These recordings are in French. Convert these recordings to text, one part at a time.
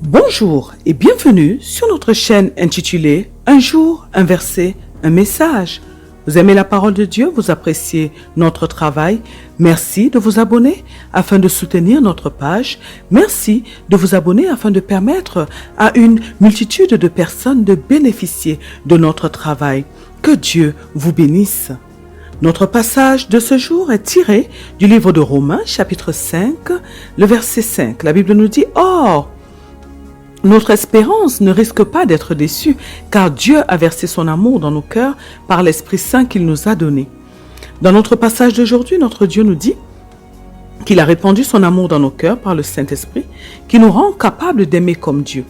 Bonjour et bienvenue sur notre chaîne intitulée Un jour, un verset, un message. Vous aimez la parole de Dieu, vous appréciez notre travail. Merci de vous abonner afin de soutenir notre page. Merci de vous abonner afin de permettre à une multitude de personnes de bénéficier de notre travail. Que Dieu vous bénisse. Notre passage de ce jour est tiré du livre de Romains, chapitre 5, le verset 5. La Bible nous dit « Or, notre espérance ne risque pas d'être déçue, car Dieu a versé son amour dans nos cœurs par l'Esprit Saint qu'il nous a donné. » Dans notre passage d'aujourd'hui, notre Dieu nous dit qu'il a répandu son amour dans nos cœurs par le Saint-Esprit, qui nous rend capables d'aimer comme Dieu.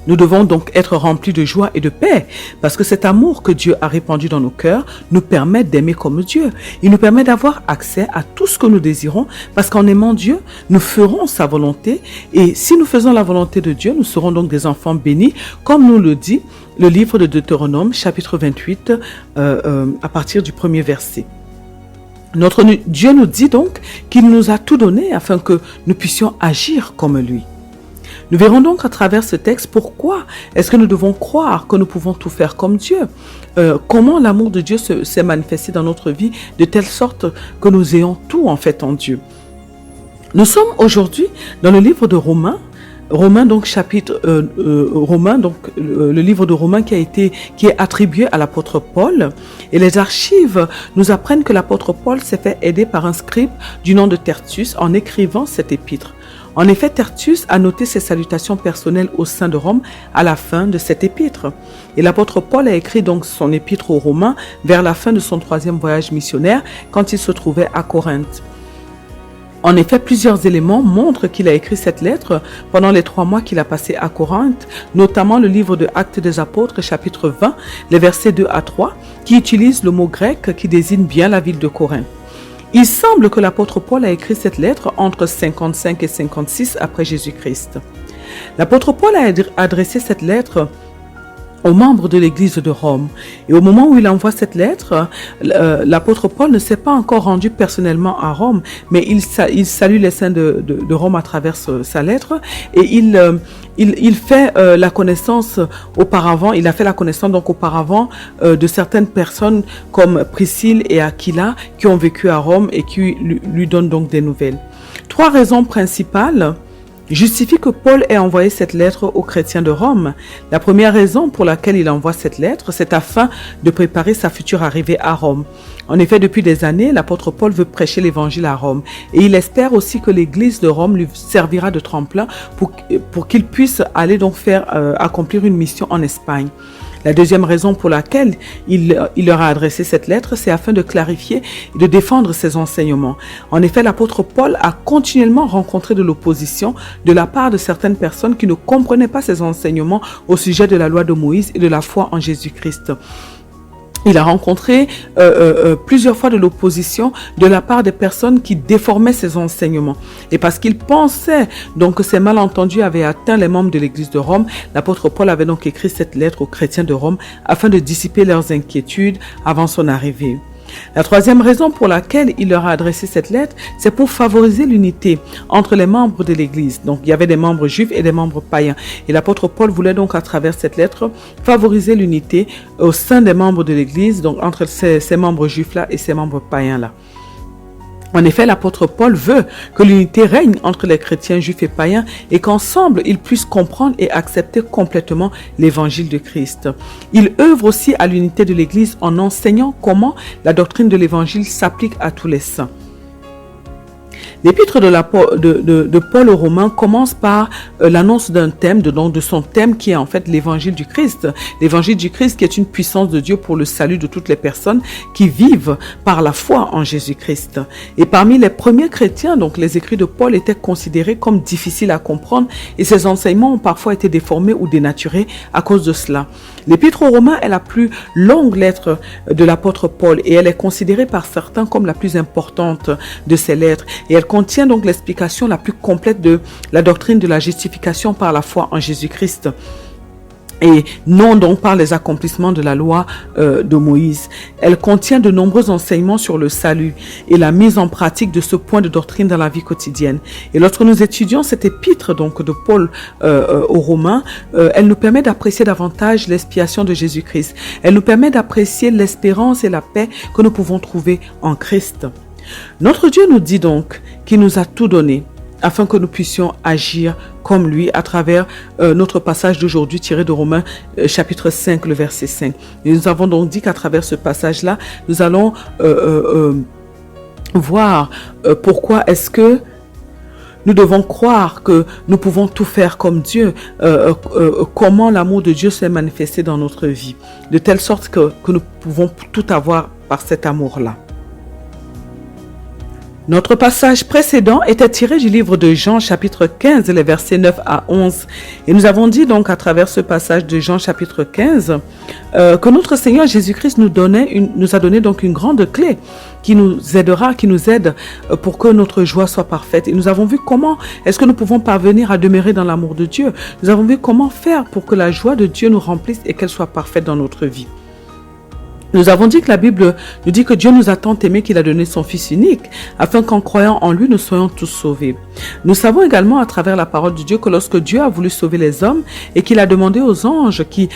Nous devons donc être remplis de joie et de paix, parce que cet amour que Dieu a répandu dans nos cœurs nous permet d'aimer comme Dieu. Il nous permet d'avoir accès à tout ce que nous désirons, parce qu'en aimant Dieu, nous ferons sa volonté. Et si nous faisons la volonté de Dieu, nous serons donc des enfants bénis, comme nous le dit le livre de Deutéronome, chapitre 28, à partir du premier verset. Notre Dieu nous dit donc qu'il nous a tout donné afin que nous puissions agir comme lui. Nous verrons donc à travers ce texte pourquoi est-ce que nous devons croire que nous pouvons tout faire comme Dieu. Comment l'amour de Dieu s'est manifesté dans notre vie de telle sorte que nous ayons tout en fait en Dieu. Nous sommes aujourd'hui dans le livre de Romains, le livre de Romains qui est attribué à l'apôtre Paul. Et les archives nous apprennent que l'apôtre Paul s'est fait aider par un scribe du nom de Tertius en écrivant cet épître. En effet, Tertius a noté ses salutations personnelles au sein de Rome à la fin de cet épître. Et l'apôtre Paul a écrit donc son épître aux Romains vers la fin de son 3e voyage missionnaire quand il se trouvait à Corinthe. En effet, plusieurs éléments montrent qu'il a écrit cette lettre pendant les 3 mois qu'il a passé à Corinthe, notamment le livre de Actes des Apôtres, chapitre 20, les versets 2 à 3, qui utilise le mot grec qui désigne bien la ville de Corinthe. Il semble que l'apôtre Paul a écrit cette lettre entre 55 et 56 après Jésus-Christ. L'apôtre Paul a adressé cette lettre aux membres de l'église de Rome. Et au moment où il envoie cette lettre, l'apôtre Paul ne s'est pas encore rendu personnellement à Rome, mais il salue les saints de Rome à travers sa lettre et il fait la connaissance auparavant, il a fait la connaissance donc auparavant de certaines personnes comme Priscille et Aquila qui ont vécu à Rome et qui lui donnent donc des nouvelles. 3 raisons principales justifie que Paul ait envoyé cette lettre aux chrétiens de Rome. La première raison pour laquelle il envoie cette lettre, c'est afin de préparer sa future arrivée à Rome. En effet, depuis des années, l'apôtre Paul veut prêcher l'évangile à Rome et il espère aussi que l'église de Rome lui servira de tremplin pour qu'il puisse aller donc accomplir une mission en Espagne. La deuxième raison pour laquelle il leur a adressé cette lettre, c'est afin de clarifier et de défendre ses enseignements. En effet, l'apôtre Paul a continuellement rencontré de l'opposition de la part de certaines personnes qui ne comprenaient pas ses enseignements au sujet de la loi de Moïse et de la foi en Jésus-Christ. Il a rencontré plusieurs fois de l'opposition de la part des personnes qui déformaient ses enseignements. Et parce qu'il pensait donc que ces malentendus avaient atteint les membres de l'église de Rome, l'apôtre Paul avait donc écrit cette lettre aux chrétiens de Rome afin de dissiper leurs inquiétudes avant son arrivée. La troisième raison pour laquelle il leur a adressé cette lettre, c'est pour favoriser l'unité entre les membres de l'Église. Donc, il y avait des membres juifs et des membres païens. Et l'apôtre Paul voulait donc, à travers cette lettre, favoriser l'unité au sein des membres de l'Église, donc entre ces membres juifs-là et ces membres païens-là. En effet, l'apôtre Paul veut que l'unité règne entre les chrétiens juifs et païens et qu'ensemble, ils puissent comprendre et accepter complètement l'évangile de Christ. Il œuvre aussi à l'unité de l'Église en enseignant comment la doctrine de l'évangile s'applique à tous les saints. L'épître de Paul aux Romains commence par l'annonce d'un thème, de son thème qui est en fait l'évangile du Christ. L'évangile du Christ qui est une puissance de Dieu pour le salut de toutes les personnes qui vivent par la foi en Jésus-Christ. Et parmi les premiers chrétiens, donc les écrits de Paul étaient considérés comme difficiles à comprendre et ses enseignements ont parfois été déformés ou dénaturés à cause de cela. L'épître aux Romains est la plus longue lettre de l'apôtre Paul et elle est considérée par certains comme la plus importante de ses lettres et elle contient donc l'explication la plus complète de la doctrine de la justification par la foi en Jésus-Christ. et non donc par les accomplissements de la loi de Moïse. Elle contient de nombreux enseignements sur le salut et la mise en pratique de ce point de doctrine dans la vie quotidienne. Et lorsque nous étudions cette épître donc de Paul aux Romains, elle nous permet d'apprécier davantage l'expiation de Jésus-Christ. Elle nous permet d'apprécier l'espérance et la paix que nous pouvons trouver en Christ. Notre Dieu nous dit donc qu'il nous a tout donné afin que nous puissions agir comme lui à travers notre passage d'aujourd'hui tiré de Romains chapitre 5, le verset 5. Et nous avons donc dit qu'à travers ce passage-là, nous allons voir pourquoi est-ce que nous devons croire que nous pouvons tout faire comme Dieu, comment l'amour de Dieu s'est manifesté dans notre vie, de telle sorte que nous pouvons tout avoir par cet amour-là. Notre passage précédent était tiré du livre de Jean chapitre 15, les versets 9 à 11. Et nous avons dit donc à travers ce passage de Jean chapitre 15 que notre Seigneur Jésus-Christ nous a donné donc une grande clé qui nous aide pour que notre joie soit parfaite. Et nous avons vu comment est-ce que nous pouvons parvenir à demeurer dans l'amour de Dieu. Nous avons vu comment faire pour que la joie de Dieu nous remplisse et qu'elle soit parfaite dans notre vie. Nous avons dit que la Bible nous dit que Dieu nous a tant aimés qu'il a donné son Fils unique, afin qu'en croyant en lui, nous soyons tous sauvés. Nous savons également à travers la parole de Dieu que lorsque Dieu a voulu sauver les hommes et qu'il a demandé aux anges qui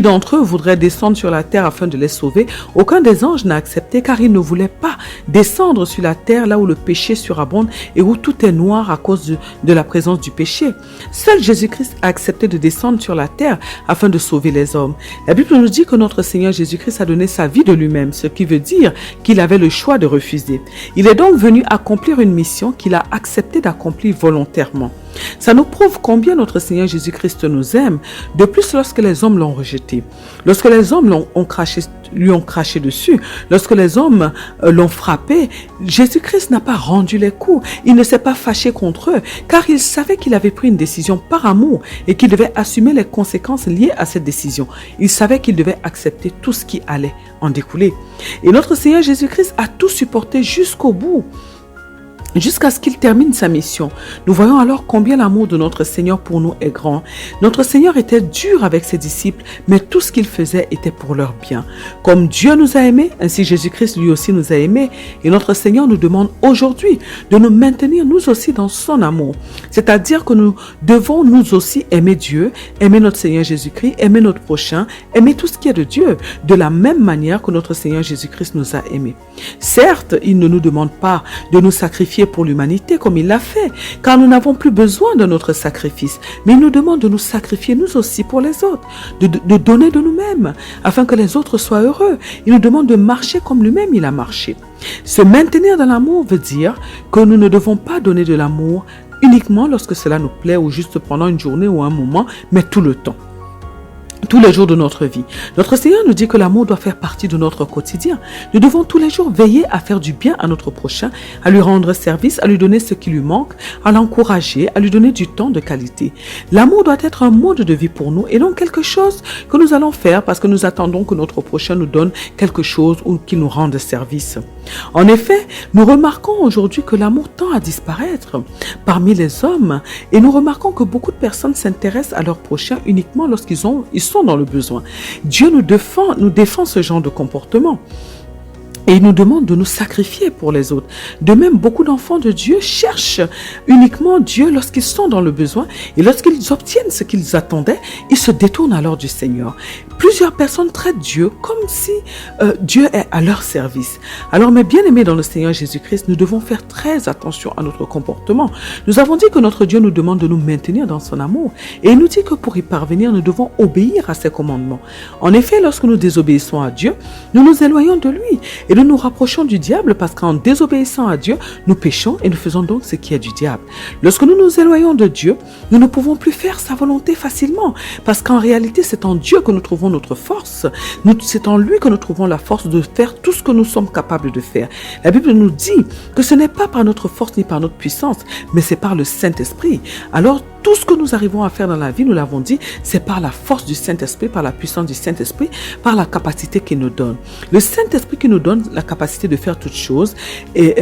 d'entre eux voudraient descendre sur la terre afin de les sauver, aucun des anges n'a accepté car ils ne voulaient pas descendre sur la terre là où le péché surabonde et où tout est noir à cause de la présence du péché. Seul Jésus-Christ a accepté de descendre sur la terre afin de sauver les hommes. La Bible nous dit que notre Seigneur Jésus-Christ a donné sa vie de lui-même, ce qui veut dire qu'il avait le choix de refuser. Il est donc venu accomplir une mission qu'il a accepté d'accomplir volontairement. Ça nous prouve combien notre Seigneur Jésus-Christ nous aime, de plus lorsque les hommes l'ont rejeté, lorsque les hommes lui ont craché dessus, lorsque les hommes l'ont frappé. Jésus-Christ n'a pas rendu les coups, il ne s'est pas fâché contre eux, car il savait qu'il avait pris une décision par amour et qu'il devait assumer les conséquences liées à cette décision. Il savait qu'il devait accepter tout ce qui allait en découler. Et notre Seigneur Jésus-Christ a tout supporté jusqu'au bout, jusqu'à ce qu'il termine sa mission. Nous voyons alors combien l'amour de notre Seigneur pour nous est grand. Notre Seigneur était dur avec ses disciples, mais tout ce qu'il faisait était pour leur bien. Comme Dieu nous a aimés, ainsi Jésus-Christ lui aussi nous a aimés. Et notre Seigneur nous demande aujourd'hui de nous maintenir nous aussi dans son amour. C'est-à-dire que nous devons nous aussi aimer Dieu, aimer notre Seigneur Jésus-Christ, aimer notre prochain, aimer tout ce qui est de Dieu, de la même manière que notre Seigneur Jésus-Christ nous a aimés. Certes, il ne nous demande pas de nous sacrifier pour l'humanité comme il l'a fait, car nous n'avons plus besoin de notre sacrifice, mais il nous demande de nous sacrifier nous aussi pour les autres, de donner de nous-mêmes afin que les autres soient heureux. Il nous demande de marcher comme lui-même il a marché. Se maintenir dans l'amour veut dire que nous ne devons pas donner de l'amour uniquement lorsque cela nous plaît ou juste pendant une journée ou un moment, mais tout le temps. Tous les jours de notre vie. Notre Seigneur nous dit que l'amour doit faire partie de notre quotidien. Nous devons tous les jours veiller à faire du bien à notre prochain, à lui rendre service, à lui donner ce qui lui manque, à l'encourager, à lui donner du temps de qualité. L'amour doit être un mode de vie pour nous et non quelque chose que nous allons faire parce que nous attendons que notre prochain nous donne quelque chose ou qu'il nous rende service. En effet, nous remarquons aujourd'hui que l'amour tend à disparaître parmi les hommes et nous remarquons que beaucoup de personnes s'intéressent à leur prochain uniquement lorsqu'ils sont dans le besoin. Dieu nous défend ce genre de comportement. Et il nous demande de nous sacrifier pour les autres. De même, beaucoup d'enfants de Dieu cherchent uniquement Dieu lorsqu'ils sont dans le besoin. Et lorsqu'ils obtiennent ce qu'ils attendaient, ils se détournent alors du Seigneur. Plusieurs personnes traitent Dieu comme si Dieu est à leur service. Alors, mes bien-aimés dans le Seigneur Jésus-Christ, nous devons faire très attention à notre comportement. Nous avons dit que notre Dieu nous demande de nous maintenir dans son amour. Et il nous dit que pour y parvenir, nous devons obéir à ses commandements. En effet, lorsque nous désobéissons à Dieu, nous nous éloignons de lui. Et nous nous rapprochons du diable parce qu'en désobéissant à Dieu, nous péchons et nous faisons donc ce qui est du diable. Lorsque nous nous éloignons de Dieu, nous ne pouvons plus faire sa volonté facilement parce qu'en réalité, c'est en Dieu que nous trouvons notre force. C'est en lui que nous trouvons la force de faire tout ce que nous sommes capables de faire. La Bible nous dit que ce n'est pas par notre force ni par notre puissance, mais c'est par le Saint-Esprit. Alors, tout ce que nous arrivons à faire dans la vie, nous l'avons dit, c'est par la force du Saint-Esprit, par la puissance du Saint-Esprit, par la capacité qu'il nous donne. Le Saint-Esprit qui nous donne la capacité de faire toutes choses et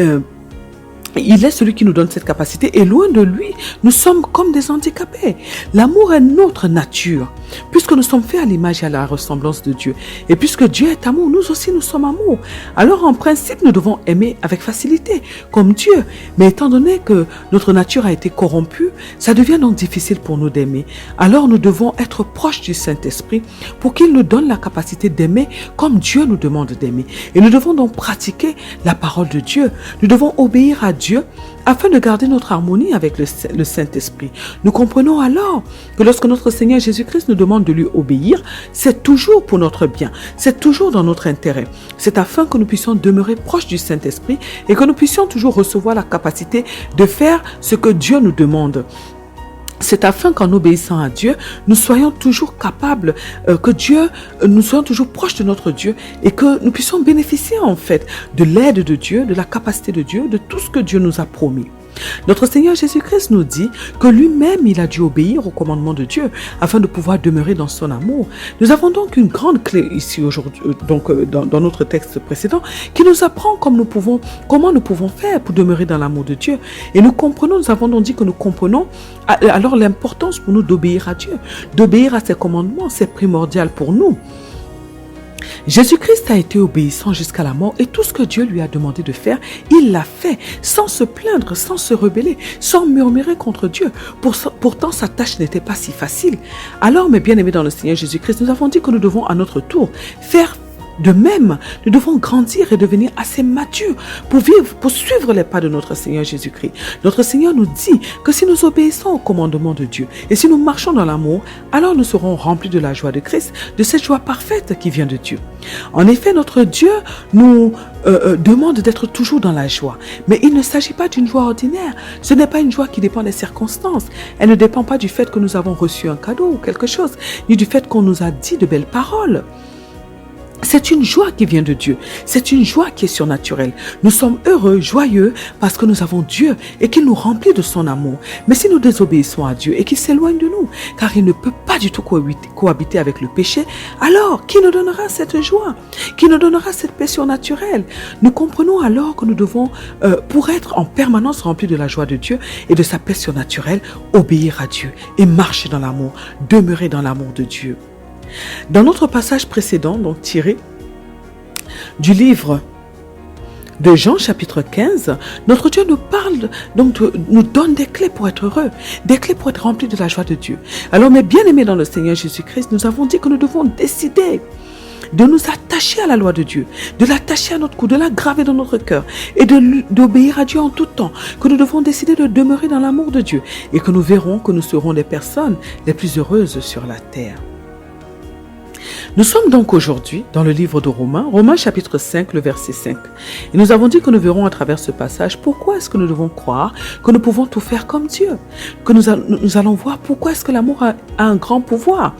Il est celui qui nous donne cette capacité et loin de lui, nous sommes comme des handicapés. L'amour est notre nature, puisque nous sommes faits à l'image et à la ressemblance de Dieu. Et puisque Dieu est amour, nous aussi nous sommes amour. Alors en principe, nous devons aimer avec facilité, comme Dieu. Mais étant donné que notre nature a été corrompue, ça devient donc difficile pour nous d'aimer. Alors nous devons être proches du Saint-Esprit pour qu'il nous donne la capacité d'aimer comme Dieu nous demande d'aimer. Et nous devons donc pratiquer la parole de Dieu. Nous devons obéir à Dieu afin de garder notre harmonie avec le Saint-Esprit. Nous comprenons alors que lorsque notre Seigneur Jésus-Christ nous demande de lui obéir, c'est toujours pour notre bien, c'est toujours dans notre intérêt. C'est afin que nous puissions demeurer proches du Saint-Esprit et que nous puissions toujours recevoir la capacité de faire ce que Dieu nous demande. C'est afin qu'en obéissant à Dieu, nous soyons toujours capables, nous soyons toujours proches de notre Dieu et que nous puissions bénéficier en fait de l'aide de Dieu, de la capacité de Dieu, de tout ce que Dieu nous a promis. Notre Seigneur Jésus-Christ nous dit que lui-même, il a dû obéir au commandement de Dieu afin de pouvoir demeurer dans son amour. Nous avons donc une grande clé ici aujourd'hui, dans notre texte précédent, qui nous apprend comment nous pouvons faire pour demeurer dans l'amour de Dieu. Et nous avons donc dit que nous comprenons alors l'importance pour nous d'obéir à Dieu, d'obéir à ses commandements, c'est primordial pour nous. Jésus-Christ a été obéissant jusqu'à la mort et tout ce que Dieu lui a demandé de faire, il l'a fait sans se plaindre, sans se rebeller, sans murmurer contre Dieu. Pourtant, sa tâche n'était pas si facile. Alors, mes bien-aimés dans le Seigneur Jésus-Christ, nous avons dit que nous devons à notre tour faire de même. Nous devons grandir et devenir assez matures pour suivre les pas de notre Seigneur Jésus-Christ. Notre Seigneur nous dit que si nous obéissons au commandement de Dieu et si nous marchons dans l'amour, alors nous serons remplis de la joie de Christ, de cette joie parfaite qui vient de Dieu. En effet, notre Dieu nous demande d'être toujours dans la joie. Mais il ne s'agit pas d'une joie ordinaire. Ce n'est pas une joie qui dépend des circonstances. Elle ne dépend pas du fait que nous avons reçu un cadeau ou quelque chose, ni du fait qu'on nous a dit de belles paroles. C'est une joie qui vient de Dieu. C'est une joie qui est surnaturelle. Nous sommes heureux, joyeux, parce que nous avons Dieu et qu'il nous remplit de son amour. Mais si nous désobéissons à Dieu et qu'il s'éloigne de nous, car il ne peut pas du tout cohabiter avec le péché, alors qui nous donnera cette joie? Qui nous donnera cette paix surnaturelle? Nous comprenons alors que nous devons, pour être en permanence remplis de la joie de Dieu et de sa paix surnaturelle, obéir à Dieu et marcher dans l'amour, demeurer dans l'amour de Dieu. Dans notre passage précédent, donc tiré du livre de Jean chapitre 15, notre Dieu nous parle, nous donne des clés pour être heureux, des clés pour être remplis de la joie de Dieu. Alors mes bien-aimés dans le Seigneur Jésus-Christ, nous avons dit que nous devons décider de nous attacher à la loi de Dieu, de l'attacher à notre cou, de la graver dans notre cœur et d'obéir à Dieu en tout temps, que nous devons décider de demeurer dans l'amour de Dieu et que nous verrons que nous serons les personnes les plus heureuses sur la terre. Nous sommes donc aujourd'hui dans le livre de Romains chapitre 5, le verset 5. Et nous avons dit que nous verrons à travers ce passage pourquoi est-ce que nous devons croire que nous pouvons tout faire comme Dieu. Que nous allons voir pourquoi est-ce que l'amour a un grand pouvoir.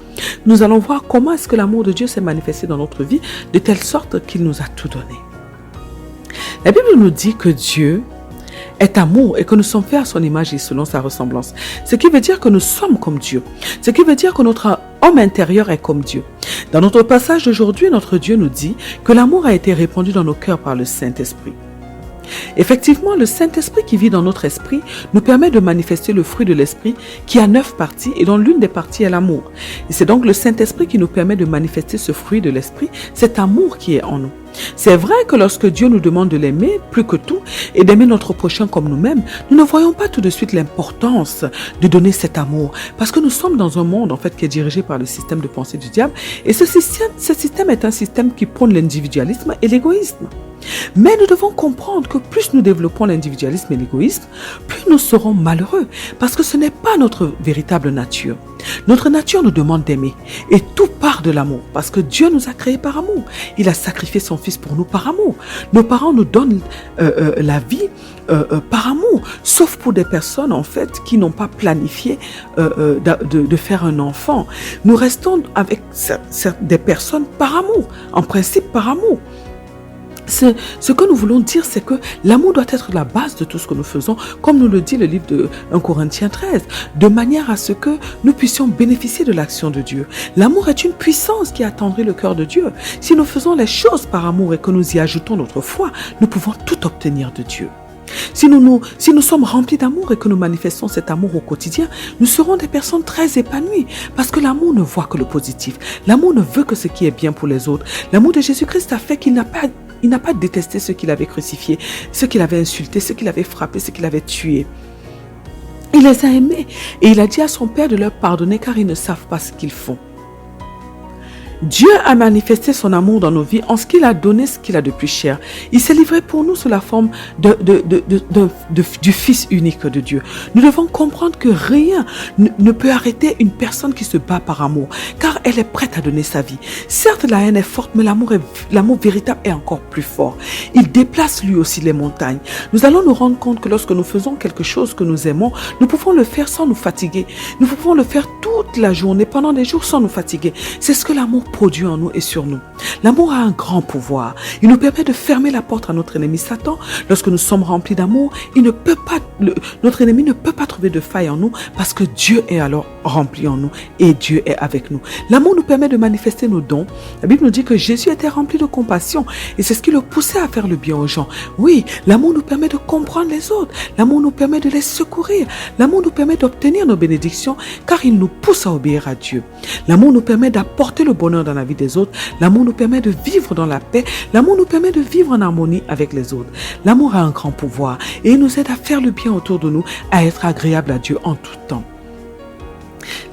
Nous allons voir comment est-ce que l'amour de Dieu s'est manifesté dans notre vie de telle sorte qu'il nous a tout donné. La Bible nous dit que Dieu est amour et que nous sommes faits à son image et selon sa ressemblance. Ce qui veut dire que nous sommes comme Dieu. Ce qui veut dire que notre homme intérieur est comme Dieu. Dans notre passage d'aujourd'hui, notre Dieu nous dit que l'amour a été répandu dans nos cœurs par le Saint-Esprit. Effectivement, le Saint-Esprit qui vit dans notre esprit nous permet de manifester le fruit de l'esprit qui a 9 parties et dont l'une des parties est l'amour. Et c'est donc le Saint-Esprit qui nous permet de manifester ce fruit de l'esprit, cet amour qui est en nous. C'est vrai que lorsque Dieu nous demande de l'aimer plus que tout et d'aimer notre prochain comme nous-mêmes, nous ne voyons pas tout de suite l'importance de donner cet amour parce que nous sommes dans un monde en fait qui est dirigé par le système de pensée du diable et ce système est un système qui prône l'individualisme et l'égoïsme. Mais nous devons comprendre que plus nous développons l'individualisme et l'égoïsme, plus nous serons malheureux parce que ce n'est pas notre véritable nature. Notre nature nous demande d'aimer et tout part de l'amour parce que Dieu nous a créés par amour. Il a sacrifié son Fils pour nous par amour. Nos parents nous donnent la vie par amour, sauf pour des personnes en fait qui n'ont pas planifié de faire un enfant. Nous restons avec des personnes par amour, en principe par amour. Ce que nous voulons dire, c'est que l'amour doit être la base de tout ce que nous faisons, comme nous le dit le livre de 1 Corinthiens 13, de manière à ce que nous puissions bénéficier de l'action de Dieu. L'amour est une puissance qui attendrit le cœur de Dieu. Si nous faisons les choses par amour et que nous y ajoutons notre foi, nous pouvons tout obtenir de Dieu. Si nous sommes remplis d'amour et que nous manifestons cet amour au quotidien, nous serons des personnes très épanouies parce que l'amour ne voit que le positif. L'amour ne veut que ce qui est bien pour les autres. L'amour de Jésus-Christ a fait qu'il n'a pas détesté ceux qu'il avait crucifiés, ceux qu'il avait insultés, ceux qu'il avait frappés, ceux qu'il avait tués. Il les a aimés et il a dit à son Père de leur pardonner car ils ne savent pas ce qu'ils font. Dieu a manifesté son amour dans nos vies en ce qu'il a donné ce qu'il a de plus cher. Il s'est livré pour nous sous la forme du Fils unique de Dieu. Nous devons comprendre que rien ne peut arrêter une personne qui se bat par amour, car elle est prête à donner sa vie. Certes, la haine est forte, mais l'amour véritable est encore plus fort. Il déplace lui aussi les montagnes. Nous allons nous rendre compte que lorsque nous faisons quelque chose que nous aimons, nous pouvons le faire sans nous fatiguer. Nous pouvons le faire toute la journée, pendant des jours sans nous fatiguer. C'est ce que l'amour produit en nous et sur nous. L'amour a un grand pouvoir. Il nous permet de fermer la porte à notre ennemi Satan. Lorsque nous sommes remplis d'amour, notre ennemi ne peut pas trouver de faille en nous parce que Dieu est alors rempli en nous et Dieu est avec nous. L'amour nous permet de manifester nos dons. La Bible nous dit que Jésus était rempli de compassion et c'est ce qui le poussait à faire le bien aux gens. Oui, l'amour nous permet de comprendre les autres. L'amour nous permet de les secourir. L'amour nous permet d'obtenir nos bénédictions car il nous pousse à obéir à Dieu. L'amour nous permet d'apporter le bonheur dans la vie des autres. L'amour nous permet de vivre dans la paix. L'amour nous permet de vivre en harmonie avec les autres. L'amour a un grand pouvoir et il nous aide à faire le bien autour de nous, à être agréable à Dieu en tout temps.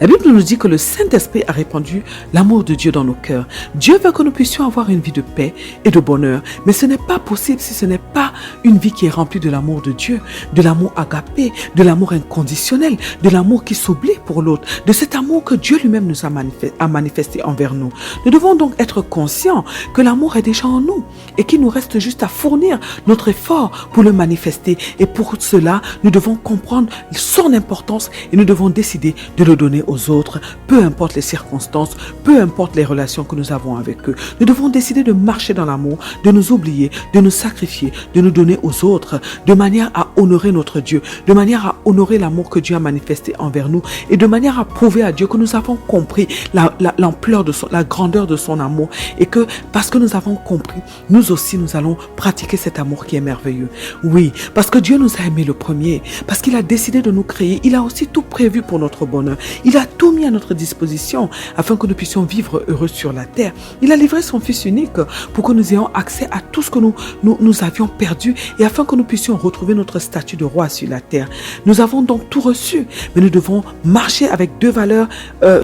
La Bible nous dit que le Saint-Esprit a répandu l'amour de Dieu dans nos cœurs. Dieu veut que nous puissions avoir une vie de paix et de bonheur. Mais ce n'est pas possible si ce n'est pas une vie qui est remplie de l'amour de Dieu, de l'amour agapé, de l'amour inconditionnel, de l'amour qui s'oublie pour l'autre, de cet amour que Dieu lui-même nous a manifesté envers nous. Nous devons donc être conscients que l'amour est déjà en nous et qu'il nous reste juste à fournir notre effort pour le manifester. Et pour cela, nous devons comprendre son importance et nous devons décider de le donner aux autres, peu importe les circonstances, peu importe les relations que nous avons avec eux. Nous devons décider de marcher dans l'amour, de nous oublier, de nous sacrifier, de nous donner aux autres, de manière à honorer notre Dieu, de manière à honorer l'amour que Dieu a manifesté envers nous et de manière à prouver à Dieu que nous avons compris l'ampleur la grandeur de son amour et que parce que nous avons compris, nous aussi nous allons pratiquer cet amour qui est merveilleux. Oui, parce que Dieu nous a aimés le premier, parce qu'il a décidé de nous créer, il a aussi tout prévu pour notre bonheur. Il a tout mis à notre disposition afin que nous puissions vivre heureux sur la terre. Il a livré son Fils unique pour que nous ayons accès à tout ce que nous avions perdu et afin que nous puissions retrouver notre statut de roi sur la terre. Nous avons donc tout reçu, mais nous devons marcher avec deux valeurs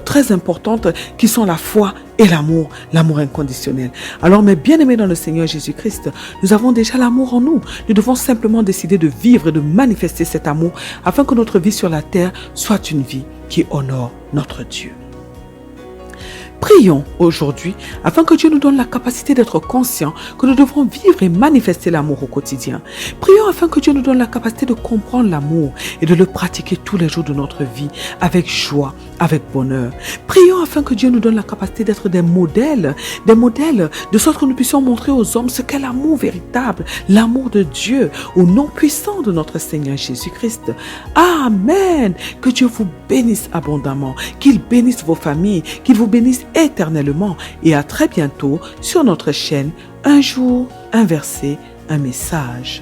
très importantes qui sont la foi et l'amour inconditionnel. Alors mes bien-aimés dans le Seigneur Jésus-Christ, nous avons déjà l'amour en nous. Nous devons simplement décider de vivre et de manifester cet amour afin que notre vie sur la terre soit une vie qui honore notre Dieu. Prions aujourd'hui afin que Dieu nous donne la capacité d'être conscients que nous devons vivre et manifester l'amour au quotidien. Prions afin que Dieu nous donne la capacité de comprendre l'amour et de le pratiquer tous les jours de notre vie avec joie, avec bonheur. Prions afin que Dieu nous donne la capacité d'être des modèles, de sorte que nous puissions montrer aux hommes ce qu'est l'amour véritable, l'amour de Dieu, au nom puissant de notre Seigneur Jésus-Christ. Amen. Que Dieu vous bénisse abondamment, qu'il bénisse vos familles, qu'il vous bénisse éternellement et à très bientôt sur notre chaîne Un jour, un verset, un message.